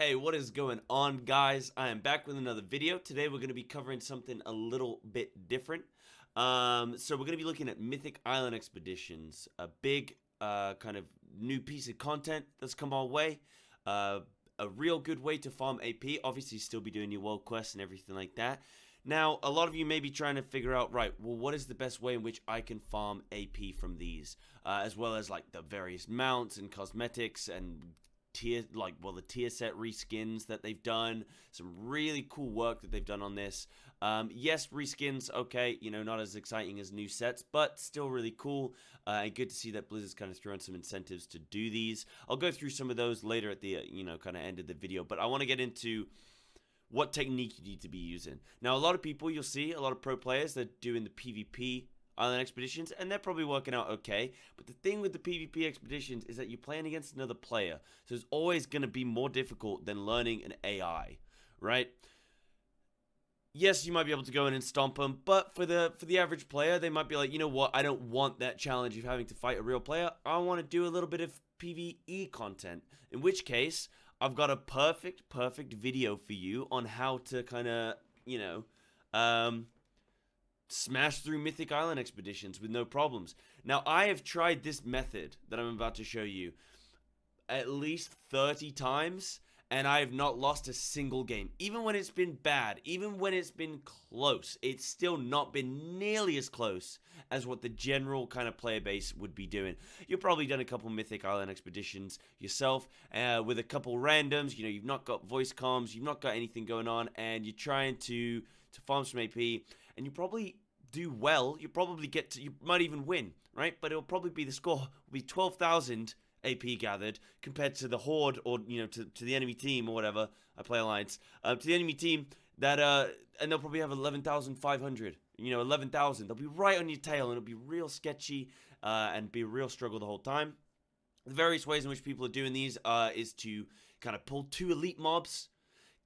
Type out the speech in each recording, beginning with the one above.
Hey, what is going on, guys? I am back with another video. Today we're going to be covering something a little bit different. So we're going to be looking at Mythic Island Expeditions, a big kind of new piece of content that's come our way. A real good way to farm AP. Obviously, still be doing your world quests and everything like that. Now, a lot of you may be trying to figure out, right, well, what is the best way in which I can farm AP from these, as well as like the various mounts and cosmetics and the tier set reskins that they've done. Some really cool work that they've done on this. Yes, reskins, okay, not as exciting as new sets, but still really cool. And good to see that Blizzard's kind of throwing some incentives to do these. I'll go through some of those later at the kind of end of the video, but I want to get into what technique you need to be using. Now, a lot of people, you'll see a lot of pro players that are doing the PvP Island Expeditions, and they're probably working out okay. But the thing with the PvP Expeditions is that you're playing against another player, so it's always going to be more difficult than learning an AI, right? Yes, you might be able to go in and stomp them, but for the average player, they might be like, you know what, I don't want that challenge of having to fight a real player. I want to do a little bit of PvE content, in which case I've got a perfect video for you on how to kind of, smash through Mythic Island Expeditions with no problems. Now, I have tried this method that I'm about to show you at least 30 times, and I have not lost a single game. Even when it's been bad, even when it's been close, it's still not been nearly as close as what the general kind of player base would be doing. You've probably done a couple Mythic Island Expeditions yourself with a couple randoms. You've not got voice comms, you've not got anything going on, and you're trying to farm some AP, and you probably do well. You probably you might even win, right? But it'll probably be the score will be 12,000 AP gathered compared to the Horde, or to the enemy team or whatever. I play Alliance to the enemy team that and they'll probably have 11,500. 11,000. They'll be right on your tail, and it'll be real sketchy and be a real struggle the whole time. The various ways in which people are doing these is to kind of pull 2 elite mobs,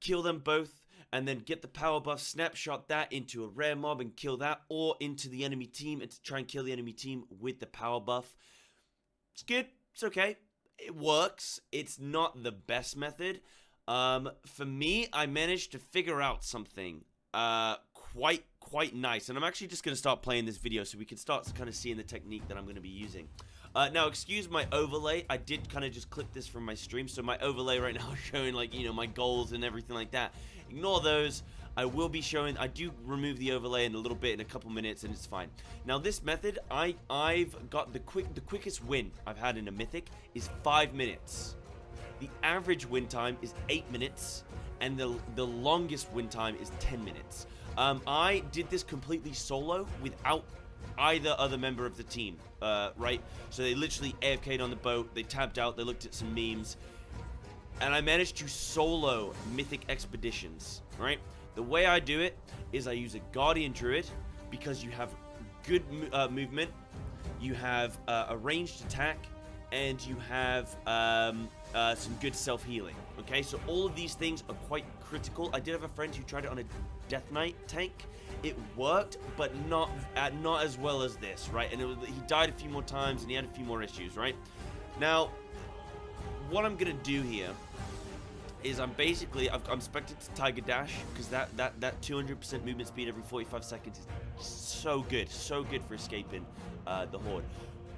kill them both, and then get the power buff, snapshot that into a rare mob and kill that, or into the enemy team and to try and kill the enemy team with the power buff. It's good. It's okay. It works. It's not the best method. For me, I managed to figure out something quite nice, and I'm actually just going to start playing this video so we can start kind of seeing the technique that I'm going to be using. Now, excuse my overlay. I did kind of just clip this from my stream, so my overlay right now is showing, like, my goals and everything like that. Ignore those. I will be showing, I do remove the overlay in a little bit, in a couple minutes, and it's fine. Now, this method, I've got the quickest win I've had in a Mythic is 5 minutes. The average win time is 8 minutes, and the longest win time is 10 minutes. I did this completely solo without either other member of the team, right? So they literally AFK'd on the boat, they tabbed out, they looked at some memes, and I managed to solo Mythic Expeditions, right? The way I do it is I use a Guardian Druid, because you have good movement, you have a ranged attack, and you have some good self-healing, okay? So all of these things are quite critical. I did have a friend who tried it on a Death Knight tank. It worked, but not as well as this, right? And he died a few more times, and he had a few more issues, right? Now, what I'm gonna do here is I'm expected to Tiger Dash, because that 200% movement speed every 45 seconds is so good for escaping the Horde.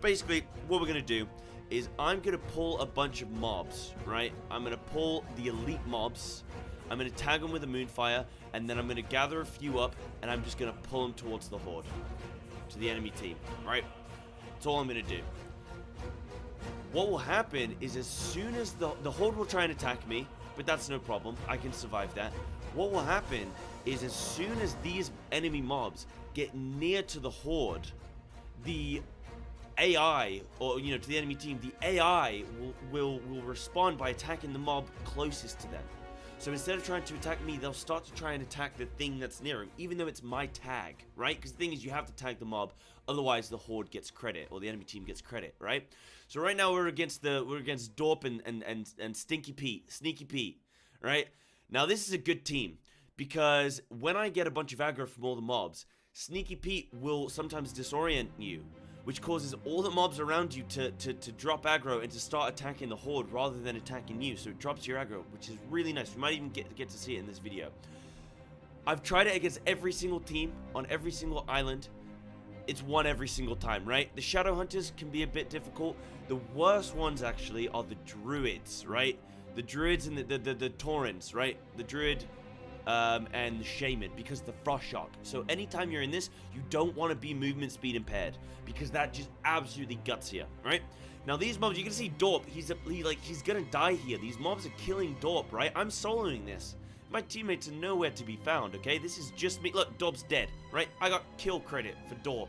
Basically, what we're gonna do is I'm gonna pull a bunch of mobs, right? I'm gonna pull the elite mobs, I'm gonna tag them with a Moonfire, and then I'm gonna gather a few up, and I'm just gonna pull them towards the Horde, to the enemy team, right? That's all I'm gonna do. What will happen is, as soon as the Horde will try and attack me, but that's no problem, I can survive that. What will happen is, as soon as these enemy mobs get near to the Horde, the AI, or to the enemy team, the AI will respond by attacking the mob closest to them. So instead of trying to attack me, they'll start to try and attack the thing that's near him, even though it's my tag, right? Because the thing is, you have to tag the mob, otherwise the Horde gets credit, or the enemy team gets credit, right? So right now we're against Dorp and Stinky Pete, Sneaky Pete, right? Now this is a good team, because when I get a bunch of aggro from all the mobs, Sneaky Pete will sometimes disorient you. which causes all the mobs around you to drop aggro and to start attacking the horde rather than attacking you. So it drops your aggro, which is really nice. We might even get to see it in this video. I've tried it against every single team on every single island. It's won every single time, right? The Shadow Hunters can be a bit difficult. The worst ones actually are the Druids, right? The Druids and the Taurens, right? The Druid and the Shaman, because of the Frost Shock. So anytime you're in this, you don't want to be movement speed impaired, because that just absolutely guts you, right? Now these mobs, you can see Dorp, he's gonna die here. These mobs are killing Dorp, right? I'm soloing this. My teammates are nowhere to be found, okay? This is just me. Look, Dorp's dead, right? I got kill credit for Dorp,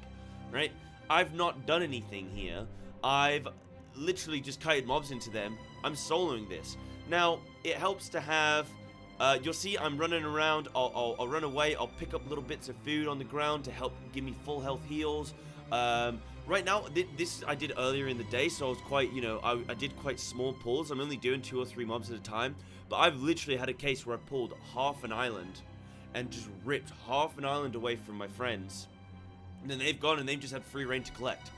right? I've not done anything here. I've literally just kited mobs into them. I'm soloing this. Now, it helps to have... you'll see I'm running around. I'll run away. I'll pick up little bits of food on the ground to help give me full health heals. Right now, this I did earlier in the day, so I was quite, you know, I did quite small pulls. I'm only doing 2 or 3 mobs at a time. But I've literally had a case where I pulled half an island and just ripped half an island away from my friends. And then they've gone and they've just had free reign to collect.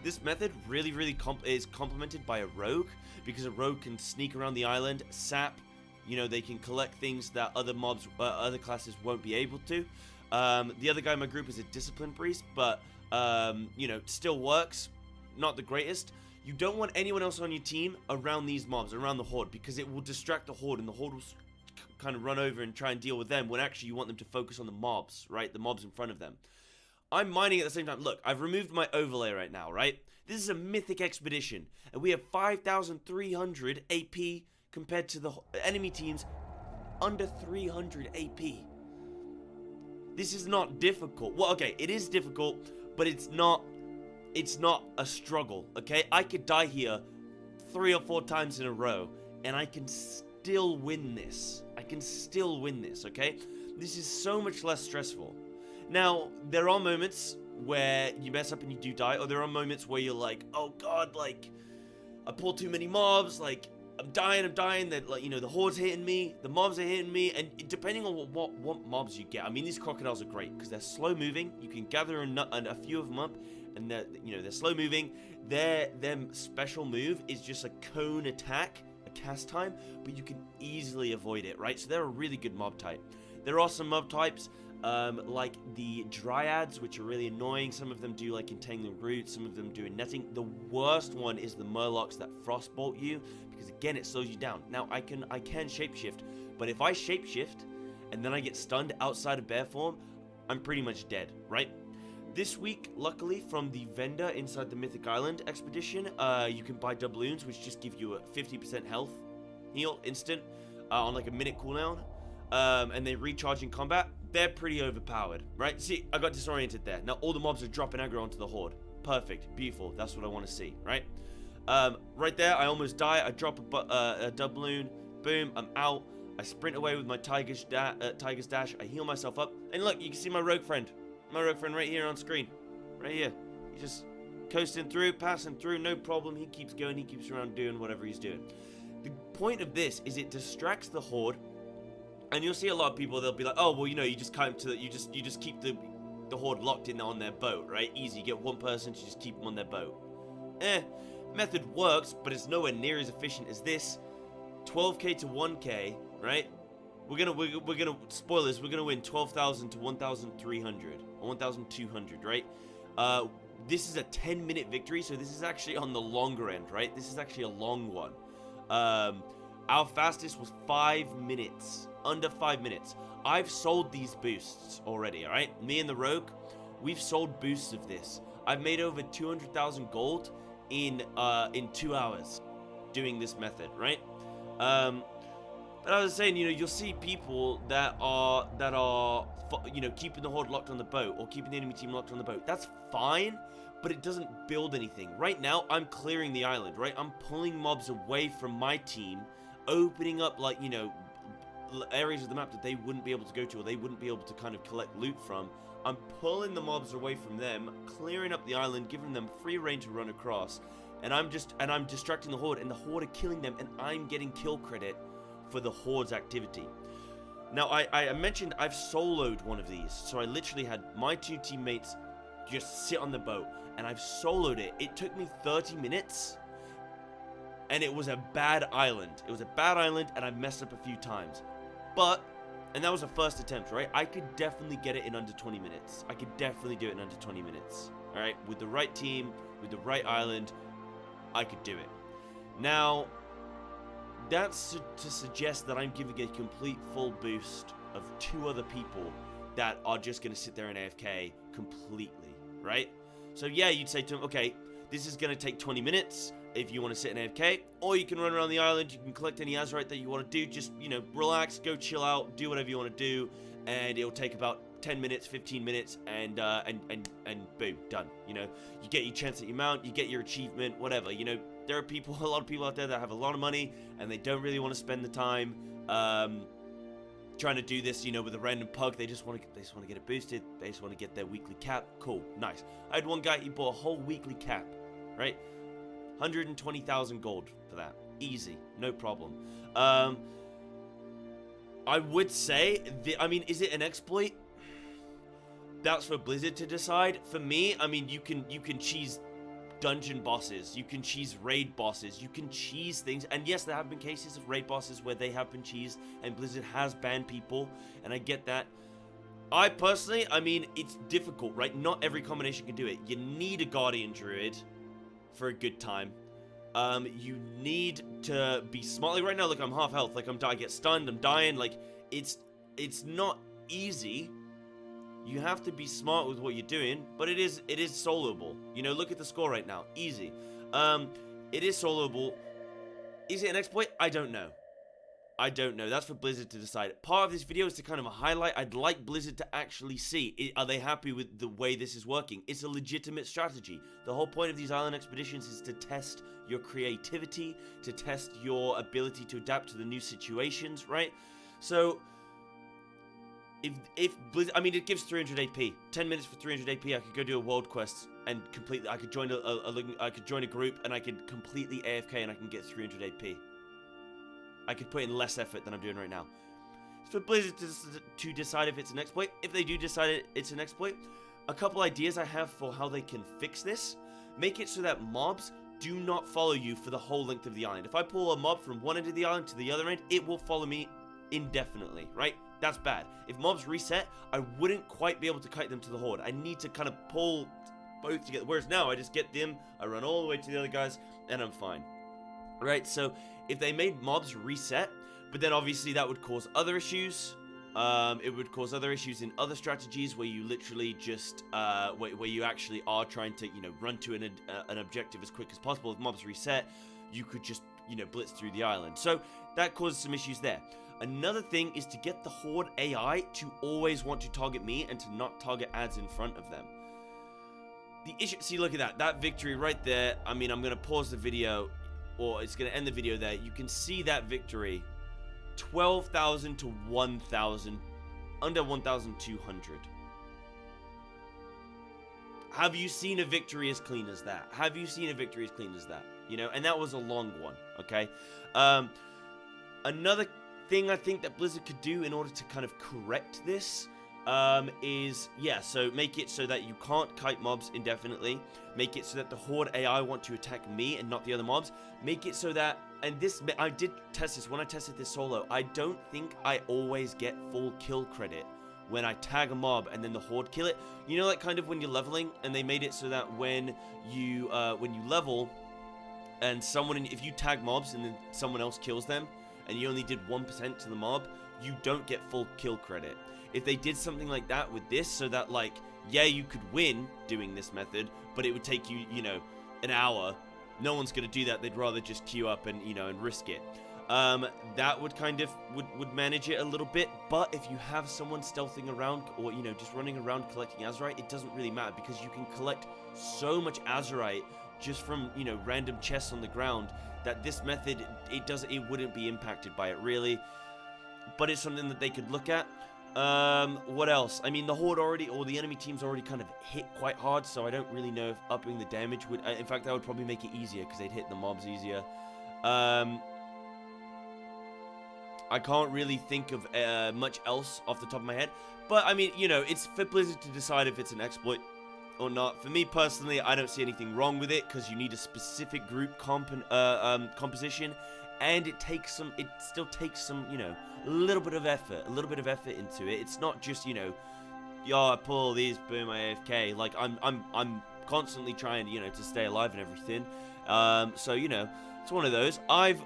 This method really is complemented by a rogue, because a rogue can sneak around the island, sap, you know, they can collect things that other mobs, other classes won't be able to. The other guy in my group is a discipline priest, but, you know, still works. Not the greatest. You don't want anyone else on your team around these mobs, around the horde, because it will distract the horde, and the horde will kind of run over and try and deal with them, when actually you want them to focus on the mobs, right? The mobs in front of them. I'm mining at the same time. Look, I've removed my overlay right now, right? This is a mythic expedition, and we have 5,300 AP compared to the enemy teams under 300 AP. This is not difficult. Well, okay, it is difficult, but it's not a struggle, okay? I could die here 3 or 4 times in a row, and I can still win this. I can still win this, okay? This is so much less stressful. Now, there are moments where you mess up and you do die, or there are moments where you're like, oh god, like, I pulled too many mobs, like, I'm dying, that, like, you know, the horde's hitting me, the mobs are hitting me, and depending on what mobs you get. I mean, these crocodiles are great, because they're slow moving. You can gather a few of them up, and they're slow moving. Their special move is just a cone attack, a cast time, but you can easily avoid it, right? So they're a really good mob type. There are some mob types, like the Dryads, which are really annoying. Some of them do like entangling roots, some of them do netting. The worst one is the Murlocs that frostbolt you, because again, it slows you down. Now, I can shapeshift, but if I shapeshift and then I get stunned outside of bear form, I'm pretty much dead, right? This week, luckily, from the vendor inside the Mythic Island expedition, you can buy doubloons, which just give you a 50% health heal instant on like a minute cooldown, and they recharge in combat. They're pretty overpowered, right? See, I got disoriented there. Now all the mobs are dropping aggro onto the horde. Perfect, beautiful. That's what I want to see, right? Right there, I almost die. I drop a doubloon. Boom, I'm out. I sprint away with my Tiger's Dash. I heal myself up, and look, you can see my rogue friend. My rogue friend right here on screen. Right here. He's just coasting through, passing through, no problem. He keeps going, he keeps around doing whatever he's doing. The point of this is it distracts the horde, and you'll see a lot of people, they'll be like, oh, well, you know, you just come to, you just keep the horde locked in on their boat, right? Easy, you get one person to just keep them on their boat. Method works, but it's nowhere near as efficient as this. 12k to 1k, right? We're gonna spoilers. We're gonna win 12,000 to 1,300 or 1,200, right? This is a 10-minute victory, so this is actually on the longer end, right? This is actually a long one. Our fastest was 5 minutes, under 5 minutes. I've sold these boosts already, all right? Me and the rogue, we've sold boosts of this. I've made over 200,000 gold in 2 hours doing this method, right? But I was saying, you know, you'll see people that are, you know, keeping the horde locked on the boat or keeping the enemy team locked on the boat. That's fine, but it doesn't build anything. Right now, I'm clearing the island, right? I'm pulling mobs away from my team, opening up, like, you know, areas of the map that they wouldn't be able to go to or they wouldn't be able to kind of collect loot from. I'm pulling the mobs away from them, clearing up the island, giving them free reign to run across, and I'm distracting the horde, and the horde are killing them, and I'm getting kill credit for the horde's activity. Now, I mentioned I've soloed one of these, so I literally had my 2 teammates just sit on the boat. And I've soloed it. It took me 30 minutes. And it was a bad island. It was a bad island, and I messed up a few times. But, and that was a first attempt, right? I could definitely get it in under 20 minutes. I could definitely do it in under 20 minutes. All right? With the right team, with the right island, I could do it. Now, that's to suggest that I'm giving a complete full boost of 2 other people that are just going to sit there and AFK completely, right? So yeah, you'd say to them, okay, this is going to take 20 minutes if you want to sit in AFK, or you can run around the island, you can collect any Azerite that you want to do, just, you know, relax, go chill out, do whatever you want to do, and it'll take about 10 minutes, 15 minutes, and boom, done. You know, you get your chance at your mount, you get your achievement, whatever. You know, there are people, a lot of people out there that have a lot of money, and they don't really want to spend the time trying to do this, you know, with a random pug. They just want to get it boosted. They just want to get their weekly cap. Cool, nice. I had one guy, he bought a whole weekly cap, right? 120,000 gold for that. Easy, no problem. I would say, I mean, is it an exploit? That's for Blizzard to decide. For me, I mean, you can cheese dungeon bosses, you can cheese raid bosses, you can cheese things, and yes, there have been cases of raid bosses where they have been cheesed, and Blizzard has banned people, and I get that. I personally, I mean, it's difficult, right? Not every combination can do it. You need a Guardian Druid for a good time. You need to be smart. Like right now, look, I'm half health. Like I get stunned, I'm dying. Like it's not easy. You have to be smart with what you're doing, but it is soloable. You know, look at the score right now. Easy. It is soloable. Is it an exploit? I don't know. I don't know. That's for Blizzard to decide. Part of this video is to kind of highlight. I'd like Blizzard to actually see. Are they happy with the way this is working? It's a legitimate strategy. The whole point of these island expeditions is to test your creativity, to test your ability to adapt to the new situations, right? So if Blizzard, I mean, it gives 300 AP. 10 minutes for 300 AP. I could go do a world quest and completely. I could join I could join a group and I could completely AFK and I can get 300 AP. I could put in less effort than I'm doing right now. It's for Blizzard to decide if it's an exploit. If they do decide it's an exploit, a couple ideas I have for how they can fix this. Make it so that mobs do not follow you for the whole length of the island. If I pull a mob from one end of the island to the other end, it will follow me indefinitely, right? That's bad. If mobs reset, I wouldn't quite be able to kite them to the horde. I need to kind of pull both together. Whereas now, I just get them, I run all the way to the other guys, and I'm fine. Right, so if they made mobs reset, but then obviously that would cause other issues. It would cause other issues in other strategies where you literally just, where you actually are trying to, you know, run to an objective as quick as possible. If mobs reset, you could just, you know, blitz through the island. So that causes some issues there. Another thing is to get the Horde AI to always want to target me and to not target ads in front of them. The issue, see, look at that victory right there. I mean, I'm going to pause the video, or it's going to end the video there. You can see that victory, 12,000 to 1,000, under 1,200. Have you seen a victory as clean as that? Have you seen a victory as clean as that? You know, and that was a long one, okay? Another thing I think that Blizzard could do in order to kind of correct this is, yeah, so make it so that you can't kite mobs indefinitely. Make it so that the Horde AI want to attack me and not the other mobs. Make it so that, and this, I did test this when I tested this solo. I don't think I always get full kill credit when I tag a mob and then the Horde kill it. You know, like kind of when you're leveling, and they made it so that when you level, and if you tag mobs and then someone else kills them, and you only did 1% to the mob, you don't get full kill credit. If they did something like that with this, so that, like, yeah, you could win doing this method, but it would take you, you know, an hour. No one's going to do that. They'd rather just queue up and, you know, and risk it. That would kind of, would manage it a little bit. But if you have someone stealthing around, or, you know, just running around collecting Azerite, it doesn't really matter, because you can collect so much Azerite just from, you know, random chests on the ground, that this method, it wouldn't be impacted by it, really. But it's something that they could look at. What else? I mean, the Horde or the enemy team's already kind of hit quite hard, so I don't really know if upping the damage would, in fact, that would probably make it easier, because they'd hit the mobs easier. I can't really think of much else off the top of my head, but I mean, you know, it's for Blizzard to decide if it's an exploit. or not. For me personally, I don't see anything wrong with it because you need a specific group composition, and it still takes some, a little bit of effort into it. It's not just, yo, I pull these, boom, I AFK. Like I'm constantly trying, to stay alive and everything. So it's one of those. I've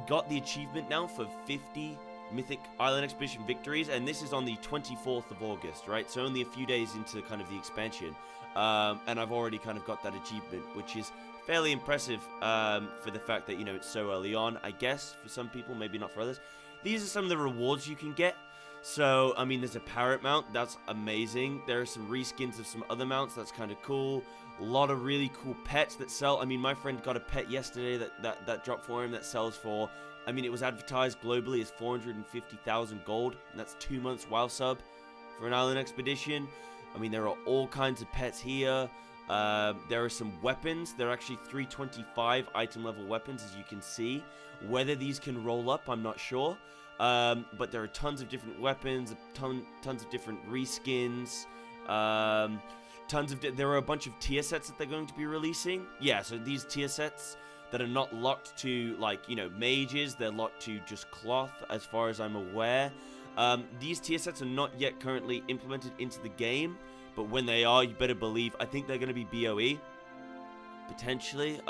got the achievement now for 50 Mythic Island Expedition victories, and this is on the 24th of August, right? So only a few days into kind of the expansion, and I've already kind of got that achievement, which is fairly impressive for the fact that, it's so early on, I guess, for some people, maybe not for others. These are some of the rewards you can get. So, I mean, there's a parrot mount. That's amazing. There are some reskins of some other mounts. That's kind of cool. A lot of really cool pets that sell. I mean, my friend got a pet yesterday that dropped for him that sells for, I mean, it was advertised globally as 450,000 gold. And that's 2 months WoW sub for an island expedition. I mean, there are all kinds of pets here. There are some weapons. There are actually 325 item level weapons, as you can see. Whether these can roll up, I'm not sure. But there are tons of different weapons, tons of different reskins, there are a bunch of tier sets that they're going to be releasing. Yeah, so these tier sets that are not locked to, like, mages, they're locked to just cloth, as far as I'm aware. These tier sets are not yet currently implemented into the game, but when they are, you better believe, I think they're going to be BOE, potentially.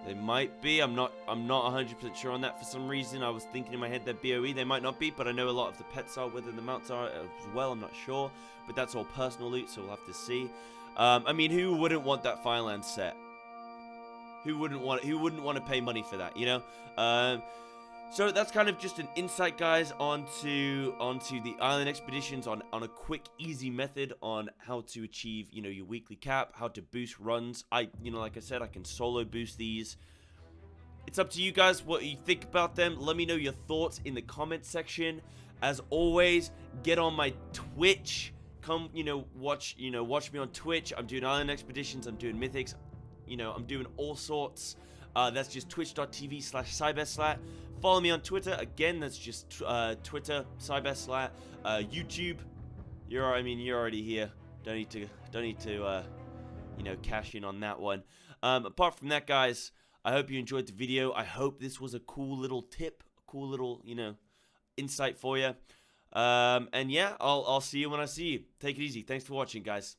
They might be. I'm not 100% sure on that. For some reason, I was thinking in my head they're BOE. They might not be, but I know a lot of the pets are. Whether the mounts are as well, I'm not sure. But that's all personal loot, so we'll have to see. I mean, who wouldn't want that Fireland set? Who wouldn't want to pay money for that? So that's kind of just an insight, guys, onto the island expeditions, on a quick, easy method on how to achieve, your weekly cap, how to boost runs. Like I said, I can solo boost these. It's up to you guys what you think about them. Let me know your thoughts in the comment section. As always, get on my Twitch. Come, watch me on Twitch. I'm doing island expeditions. I'm doing mythics. I'm doing all sorts. That's just twitch.tv/cybeslat. Follow me on Twitter. Again, that's just Twitter, Cybeslat. YouTube, you're already here. Don't need to cash in on that one. Apart from that, guys, I hope you enjoyed the video. I hope this was a cool little tip, a cool little, insight for you. And yeah, I'll see you when I see you. Take it easy. Thanks for watching, guys.